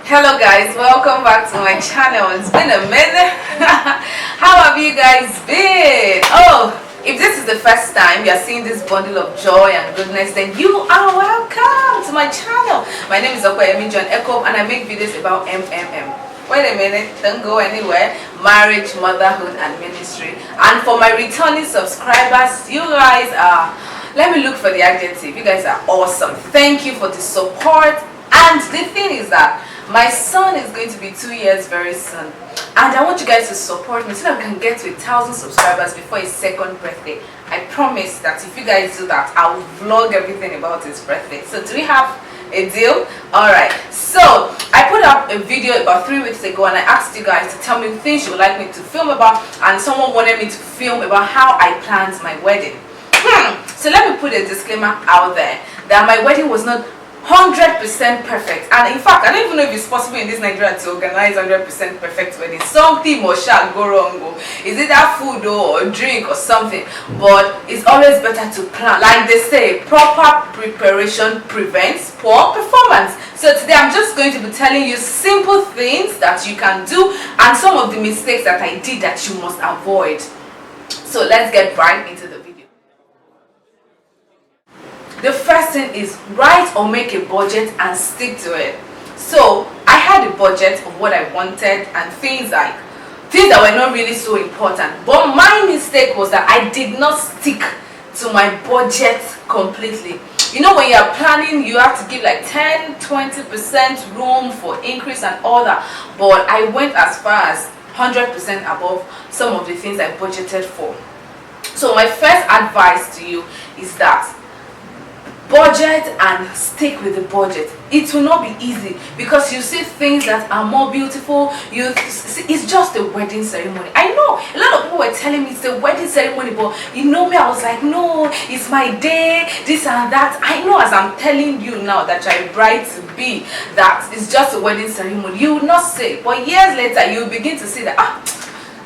Hello guys, welcome back to my channel. It's been a minute. How have you guys been? Oh, if this is the first time you are seeing this bundle of joy and goodness, then you are welcome to my channel. My name is John Echo and I make videos about Wait a minute, don't go anywhere. Marriage, motherhood and ministry. And for my returning subscribers, you guys are, let me look for the adjective. You guys are awesome. Thank you for the support. And the thing is that my son is going to be 2 years very soon, and I want you guys to support me so that we can get to 1,000 subscribers before his second birthday. I promise that if you guys do that, I will vlog everything about his birthday. So do we have a deal? Alright, so I put up a video about 3 weeks ago and I asked you guys to tell me things you would like me to film about, and someone wanted me to film about how I planned my wedding. So let me put a disclaimer out there that my wedding was not 100% perfect, and in fact I don't even know if it's possible in this Nigeria to organize 100% perfect wedding. Something must go wrong. Is it that food or drink or something? But it's always better to plan. Like they say, proper preparation prevents poor performance. So today I'm just going to be telling you simple things that you can do and some of the mistakes that I did that you must avoid. So let's get right into the video. The first thing is write or make a budget and stick to it. So I had a budget of what I wanted and things that were not really so important. But my mistake was that I did not stick to my budget completely. You know, when you are planning, you have to give like 10-20% room for increase and all that. But I went as far as 100% above some of the things I budgeted for. So my first advice to you is that budget and stick with the budget. It will not be easy because you see things that are more beautiful. You see, it's just a wedding ceremony. I know a lot of people were telling me it's a wedding ceremony, but you know me, I was like, no, it's my day, this and that. I know, as I'm telling you now that you're bride to be, that it's just a wedding ceremony, you will not say, but years later you will begin to see that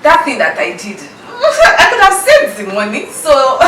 that thing that I did, I could have saved the money. So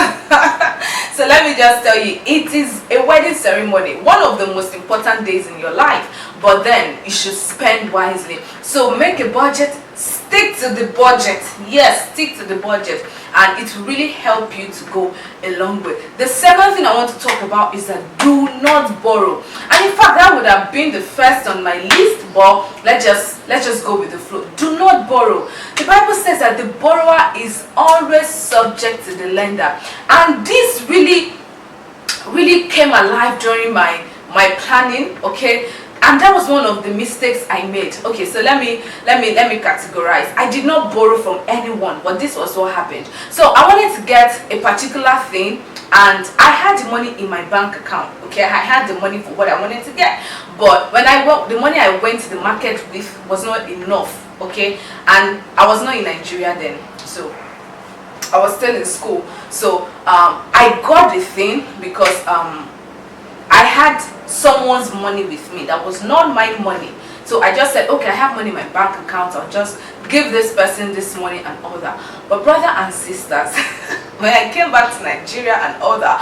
so let me just tell you, it is a wedding ceremony, one of the most important days in your life, but then you should spend wisely. So make a budget, stick to the budget. Yes, stick to the budget, and it will really help you to go a long way. The second thing I want to talk about is that do not borrow. And in fact, that would have been the first on my list, but let's just go with the flow. Do not borrow. The Bible says that the borrower is always subject to the lender, and this really came alive during my planning. Okay, and that was one of the mistakes I made. Okay, so let me categorize. I did not borrow from anyone, but this was what happened. So I wanted to get a particular thing, and I had the money in my bank account. Okay, I had the money for what I wanted to get, but when the money I went to the market with was not enough. Okay, and I was not in Nigeria then, so I was still in school. So I got the thing because I had someone's money with me that was not my money. So I just said, okay, I have money in my bank account, I'll just give this person this money and all that. But brother and sisters, when I came back to Nigeria and all that,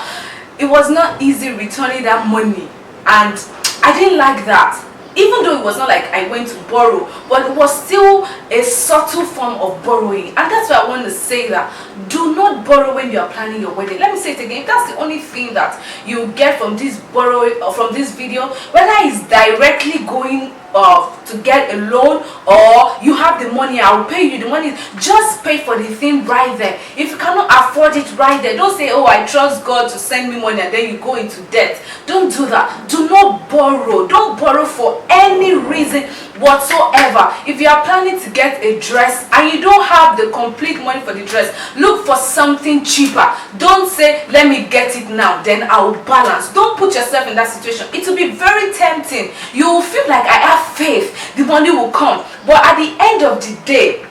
it was not easy returning that money, and I didn't like that. Even though it was not like I went to borrow, but it was still a subtle form of borrowing. And that's why I want to say that do not borrow when you are planning your wedding. Let me say it again. If that's the only thing that you get from this borrowing or from this video, whether it's directly going to get a loan or you have the money, I will pay you the money, just pay for the thing right there. If you cannot afford it right there, don't say, oh, I trust God to send me money, and then you go into debt. Don't do that. Do not borrow. Don't borrow for any reason whatsoever. If you are planning to get a dress and you don't have the complete money for the dress, look for something cheaper. Don't say, let me get it now, then I'll balance. Don't put yourself in that situation. It will be very tempting. You will feel like, I have faith, the money will come, but at the end of the day,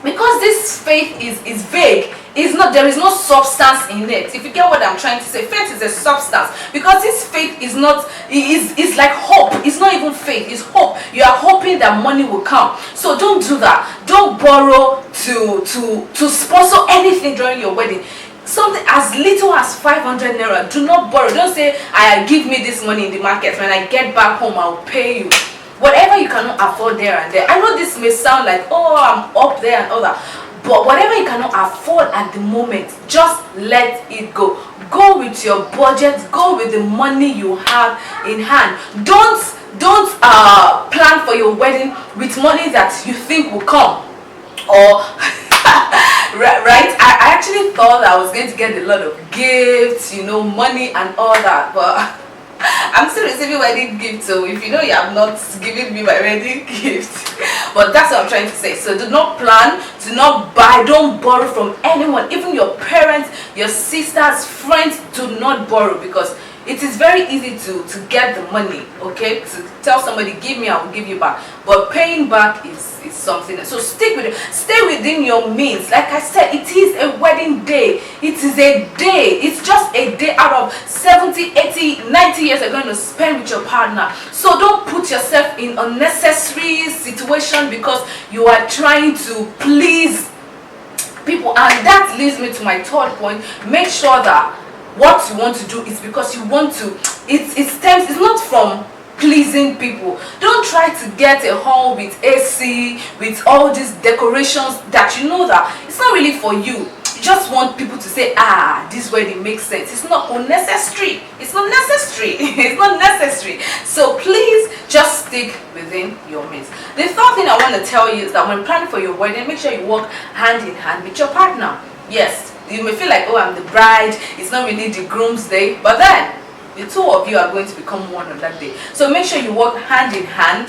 because this faith is vague, there is no substance in it. If you get what I'm trying to say, faith is a substance, because this faith is not, it's like hope. It's not even faith, it's hope. You are hoping that money will come. So don't do that. Don't borrow to sponsor anything during your wedding. Something as little as 500 naira. Do not borrow. Don't say, give me this money in the market, when I get back home I'll pay you. whatever you cannot afford there and there. I know this may sound like, oh, I'm up there and all that, but whatever you cannot afford at the moment, just let it go. Go with your budget, go with the money you have in hand. Don't plan for your wedding with money that you think will come, or right. I actually thought I was going to get a lot of gifts, money and all that, but I'm still receiving wedding gifts. So if you have not given me my wedding gift, but that's what I'm trying to say. So do not plan, do not buy, don't borrow from anyone, even your parents, your sisters, friends. Do not borrow, because it is very easy to get the money, okay, to tell somebody, give me, I will give you back, but paying back is something else. So stick with it, stay within your means. Like I said, it is a wedding day, it is a day, it's just a day out of 70, 80, 90 years you're going to spend with your partner. So don't put yourself in unnecessary situation because you are trying to please people. And that leads me to my third point. Make sure that what you want to do is because you want to, it's not from pleasing people. Don't try to get a hall with AC, with all these decorations that that it's not really for you. You just want people to say, this wedding makes sense. It's not unnecessary. It's not necessary. It's not necessary. So please just stick within your means. The third thing I want to tell you is that when planning for your wedding, make sure you work hand in hand with your partner. Yes, you may feel like, oh, I'm the bride, it's not really the groom's day, but then the two of you are going to become one on that day. So make sure you work hand in hand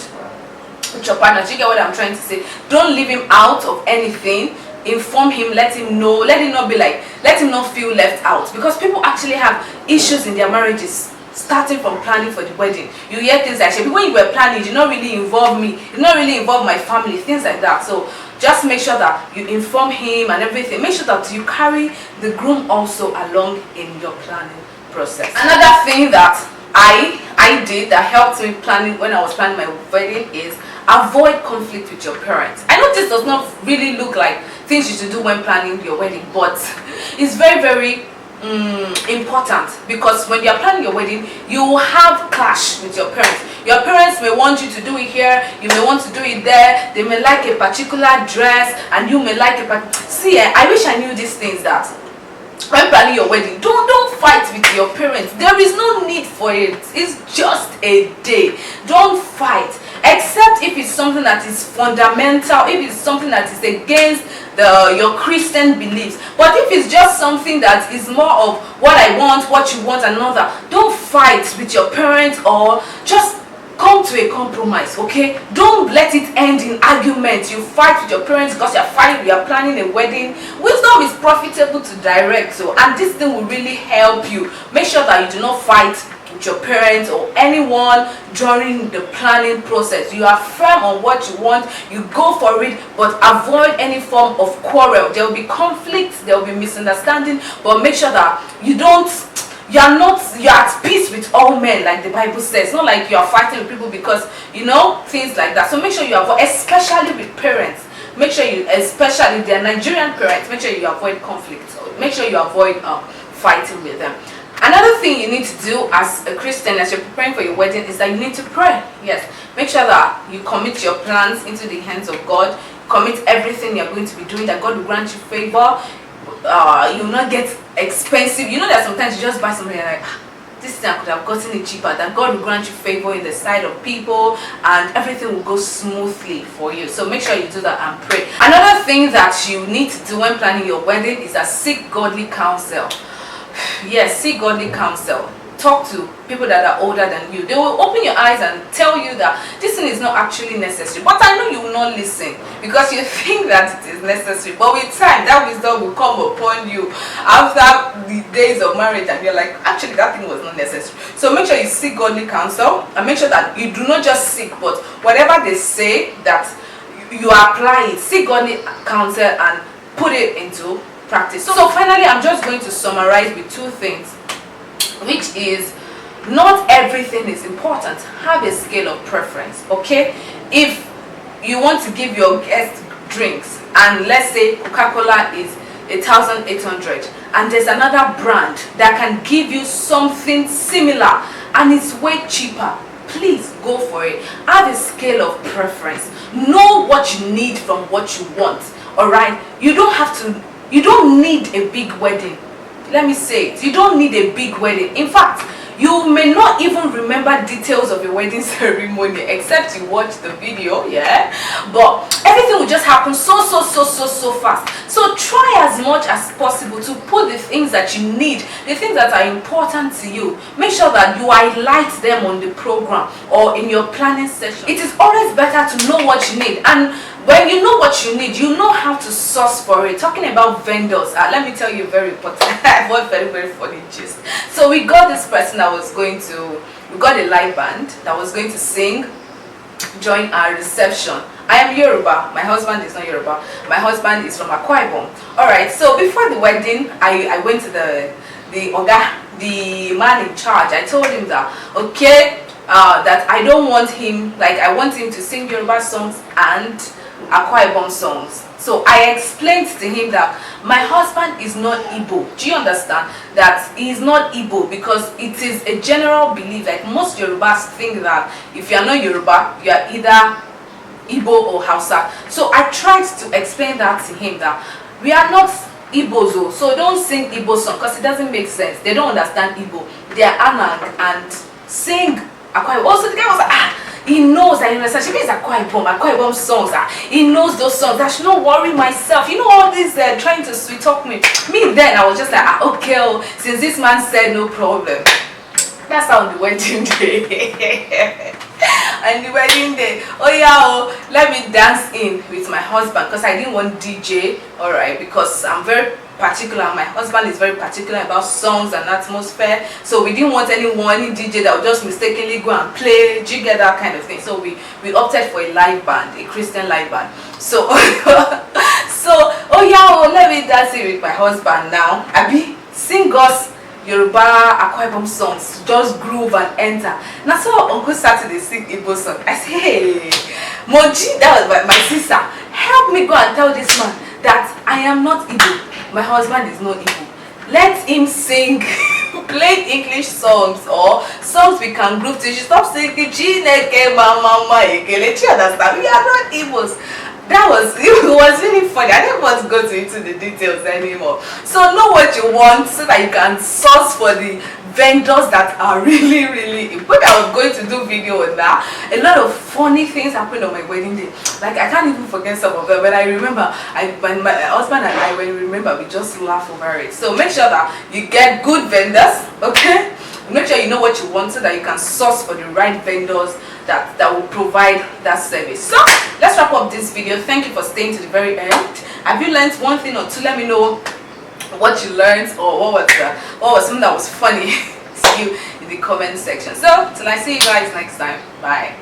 with your partner. Do you get what I'm trying to say? Don't leave him out of anything. Inform him, let him know, let him not feel left out, because people actually have issues in their marriages starting from planning for the wedding. You hear things like, when you were planning, you did not really involve me, you did not really involve my family, things like that. So just make sure that you inform him and everything. Make sure that you carry the groom also along in your planning process. Another thing that I did that helped me planning when I was planning my wedding is avoid conflict with your parents. I know this does not really look like things you should do when planning your wedding, but it's very, very important, because when you are planning your wedding, you will have clash with your parents. Your parents may want you to do it here, you may want to do it there. They may like a particular dress and you may like I wish I knew these things, that when planning your wedding, don't fight with your parents. There is no need for it. It's just a day. Don't fight, except if it's something that is fundamental, if it's something that is against your Christian beliefs. But if it's just something that is more of what I want, what you want, another, don't fight with your parents, or just come to a compromise, okay? Don't let it end in argument. You fight with your parents because you are planning a wedding. Wisdom is profitable to direct, and this thing will really help you. Make sure that you do not fight with your parents or anyone during the planning process. You are firm on what you want, you go for it, but avoid any form of quarrel. There will be conflicts, there will be misunderstanding, but make sure that you're at peace with all men, like the Bible says. Not like you are fighting with people because things like that. So make sure you avoid, especially with parents. Make sure especially if they are Nigerian parents, make sure you avoid conflict. Make sure you avoid fighting with them. Another thing you need to do as a Christian, as you're preparing for your wedding, is that you need to pray. Yes, make sure that you commit your plans into the hands of God. Commit everything you're going to be doing, that God will grant you favor. You will not get expensive. That sometimes you just buy something and like, this thing I could have gotten it cheaper. That God will grant you favor in the sight of people, and everything will go smoothly for you. So make sure you do that and pray. Another thing that you need to do when planning your wedding is that seek godly counsel. Yes, seek godly counsel. Talk to people that are older than you. They will open your eyes and tell you that this thing is not actually necessary. But I know you will not listen because you think that it is necessary. But with time, that wisdom will come upon you after the days of marriage, and you're like, actually that thing was not necessary. So make sure you seek godly counsel, and make sure that you do not just seek, but whatever they say, that you apply it. Seek godly counsel and put it into practice. So finally, I'm just going to summarize with two things, which is, not everything is important. Have a scale of preference, okay? If you want to give your guests drinks, and let's say Coca-Cola is 1,800, and there's another brand that can give you something similar and it's way cheaper, please go for it. Have a scale of preference. Know what you need from what you want. All right, you don't need a big wedding. Let me say it, you don't need a big wedding. In fact, you may not even remember details of your wedding ceremony except you watch the video, yeah, but everything will just happen so fast. So try as much as possible to put the things that you need, the things that are important to you. Make sure that you highlight them on the program or in your planning session. It is always better to know what you need, and when you know what you need, you know how to source for it. Talking about vendors, let me tell you a very important, one very funny gist. So we got this person that was going to, we got a live band that was going to sing during our reception. I am Yoruba. My husband is not Yoruba. My husband is from Akwa Ibom. All right. So before the wedding, I went to the man in charge. I told him that okay, that I don't want him, like I want him to sing Yoruba songs and Akwa Ibom songs. So I explained to him that my husband is not Igbo. Do you understand? That he is not Igbo because it is a general belief. Like most Yorubas think that if you are not Yoruba, you are either Igbo or Hausa. So I tried to explain that to him that we are not Igbos, so don't sing Igbo song because it doesn't make sense. They don't understand Igbo. They are Anang and sing Akwa Ibom. Also the guy was like, he knows that she means Akwa Ibom songs. He knows those songs. I should not worry myself. You know all this trying to sweet talk me. Then I was just like, okay, since this man said no problem. That's how the wedding day. And the wedding day, let me dance in with my husband because I didn't want DJ. All right, because I'm very particular. My husband is very particular about songs and atmosphere, so we didn't want any DJ that would just mistakenly go and play. Do you get that kind of thing? So we opted for a live band, a Christian live band. So let me dance it with my husband now. Abi, sing us Yoruba Akwa Ibom songs, just groove and enter. Now so Uncle Saturday sing Igbo song. I say, hey Moji, that was my sister, help me go and tell this man that I am not Igbo. My husband is not Igbo. Let him sing plain English songs or songs we can group to. Stop singing Chineke Mama Ekele. Do you understand? We are not Igbos. It was really funny. I didn't want to go into the details anymore. So know what you want so that you can source for the vendors that are really important. I was going to do video on that. A lot of funny things happened on my wedding day. Like I can't even forget some of them. But I remember, when my husband and I, when we remember, we just laugh over it. So make sure that you get good vendors, okay? Make sure you know what you want so that you can source for the right vendors that will provide that service. So let's wrap up this video. Thank you for staying to the very end. Have you learned one thing or two? Let me know what you learned or what was something that was funny to you in the comment section. So till I see you guys next time, bye.